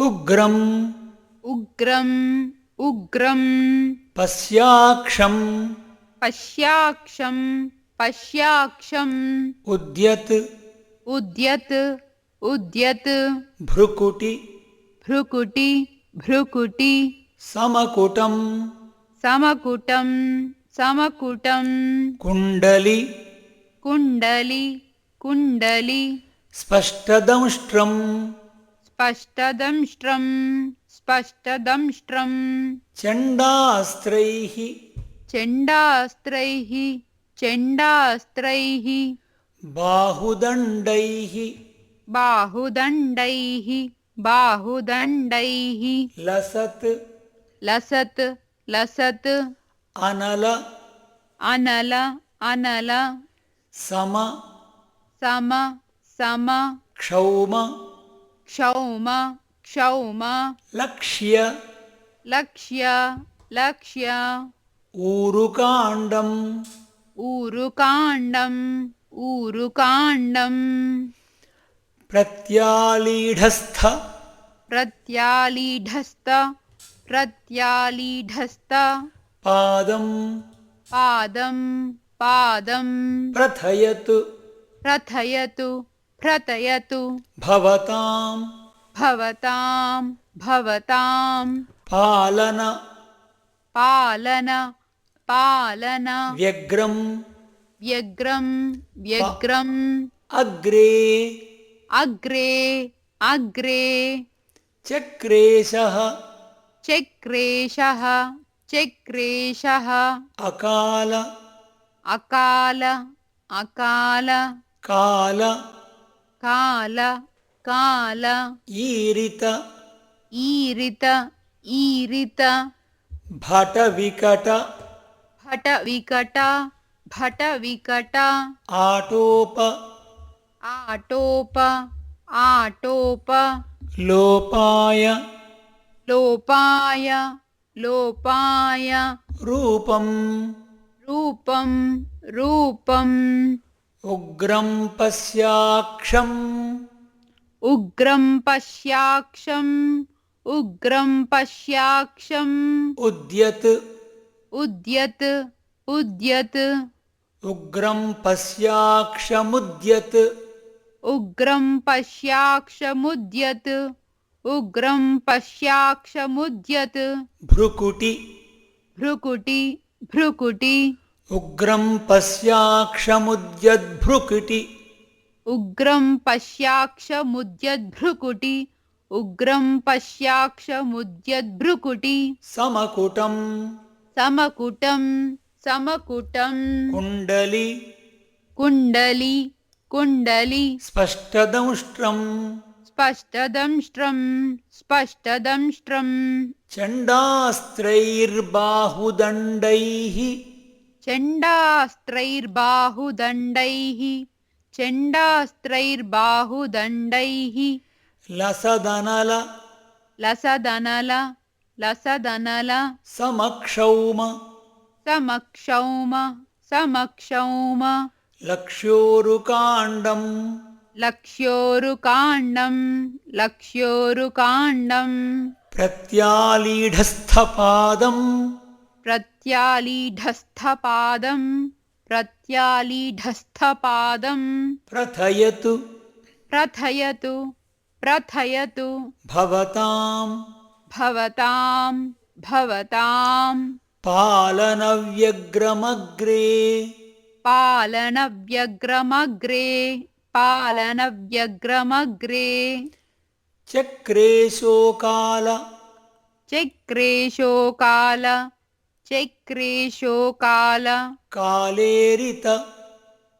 उग्रं उग्रम् उग्रम् पश्याक्षं पश्याक्षम् पश्याक्षम् उद्यत् उद्यत् उद्यत् भ्रुकुटि भ्रुकुटि भ्रुकुटि समकुटं समकुटं समकुटं कुण्डली कुण्डली कुण्डली स्पष्टदंष्ट्रं स्पष्टदंष्ट्रं स्पष्टदंष्ट्रं चण्डास्त्रैः चण्डास्त्रैः चण्डास्त्रैः बाहुदण्डैः बाहुदण्डैः बाहुदण्डैः लसत् लसत् लसत् अनल अनल अनल सम सम सम क्षौम क्षौम क्षौम लक्ष्य लक्ष्य लक्ष्य ऊरुकाण्डम् ऊरुकाण्डम् ऊरुकाण्डम् प्रत्यालीढस्थ प्रत्यालीढस्त प्रत्यालीढस्त पादं पादं पादं प्रथयतु प्रथयतु प्रथयतु भवतां भवतां भवतां पालन पालन पालन व्यग्रं व्यग्रं व्यग्रम् अग्रे अग्रे अग्रे चक्रेशः चक्रेशः चक्रेशः अकाल अकाल अकाल काल काल काल ईरित ईरित ईरित भटविकट भटविकट भटविकट आटोप आटोप आटोप लोपाय लोपाय लोपाय रूपं रूपं रूपम् उग्रं पश्याक्षम् उग्रं पश्याक्षम् उग्रं पश्याक्षम् उद्यत् उद्यत् उद्यत् उग्रं पश्याक्षमुद्यत् उग्रं पश्याक्षमुद्यत् उग्रं पश्याक्षमुद्यत् भ्रुकुटि भ्रुकुटि भ्रुकुटि उग्रं पश्याक्षमुद्यद्भ्रुकुटि उग्रं पश्याक्षमुद्यद्भ्रुकुटि उग्रं पश्याक्षमुद्यद्भ्रुकुटि समकुटं समकुटं समकुटं कुण्डली कुण्डली कुण्डली स्पष्टदंष्ट्रं स्पष्टदंष्ट्रं स्पष्टदंष्ट्रं चण्डास्त्रैर्बाहुदण्डैः चण्डास्त्रैर्बाहुदण्डैः चण्डास्त्रैर्बाहुदण्डैः लसदनल लसदनल लसदनल समक्षौम समक्षौम समक्षौम लक्ष्योरुकाण्डम् लक्ष्योरुकाण्डं लक्ष्योरुकाण्डं प्रत्यालीढस्थपादम् प्रत्यालीढस्थपादं प्रत्यालीढस्थपादं प्रथयतु प्रथयतु प्रथयतु भवतां भवतां भवतां पालनव्यग्रमग्रे पालनव्यग्रमग्रे पालनव्यग्रमग्रे चक्रेशोकाल चक्रेशोकाल चक्रेशोकाल कालेरित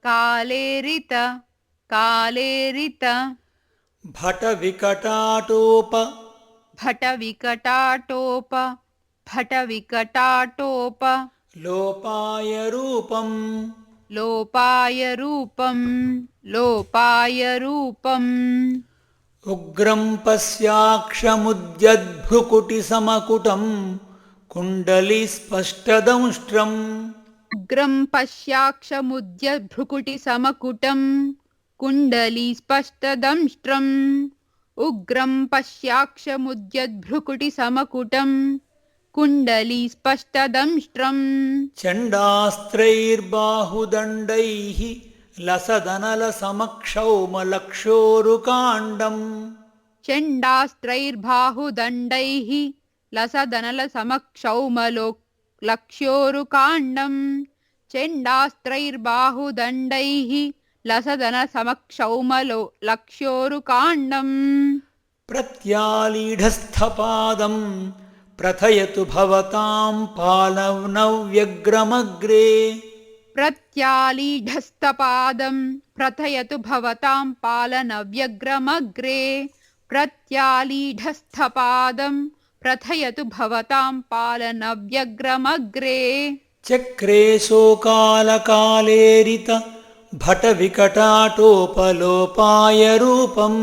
कालेरित कालेरित भटविकटाटोप भटविकटाटोप भटविकटाटोप लोपाय रूपम् लोपाय रूपं लोपाय रूपम् उग्रं पश्याक्षमुद्यद्भ्रुकुटिसमकुटं कुण्डलीस्पष्टदंष्ट्रम् उग्रं पश्याक्षमुद्यद्भ्रुकुटिसमकुटं कुण्डलीस्पष्टदंष्ट्रम् उग्रं पश्याक्षमुद्यद्भ्रुकुटिसमकुटं कुण्डलीस्पष्टदंष्ट्रम् चण्डास्त्रैर्बाहुदण्डैः लसदनलसमक्षौमलक्ष्योरुकाण्डम् चण्डास्त्रैर्बाहुदण्डैः लसदनलसमक्षौमलक्ष्योरुकाण्डम् चण्डास्त्रैर्बाहुदण्डैः लसदनसमक्षौमलक्ष्योरुकाण्डम् प्रत्यालीढस्थपादं प्रथयतु भवतां पालनव्यग्रमग्रे प्रत्यालीढस्थपादं प्रथयतु भवतां पालनव्यग्रमग्रे प्रत्यालीढस्थपादं प्रथयतु भवतां पालनव्यग्रमग्रे चक्रे शोकालकालेरित भटविकटाटोपलोपाय रूपम्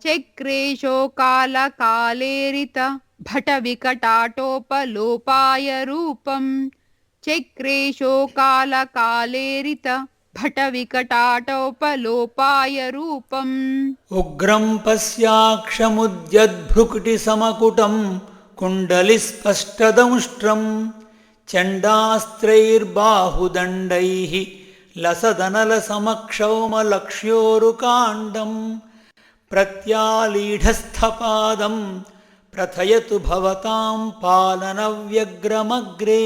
चक्रेशोकालकालेरित भटविकटाटोपलोपाय रूपम् चक्रेशोकालकालेरित भटविकटाटोपलोपाय रूपम् उग्रं पश्याक्षमुद्यद्भ्रुकुटिसमकुटं कुण्डलिस्पष्टदंष्ट्रम् चण्डास्त्रैर्बाहुदण्डैः लसदनलसमक्षौमलक्ष्योरुकाण्डम् प्रत्यालीढस्थपादं प्रथयतु भवतां पालनव्यग्रमग्रे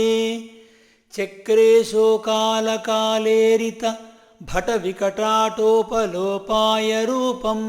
चक्रे शोकालकालेरित भटविकटाटोपलोपाय रूपम्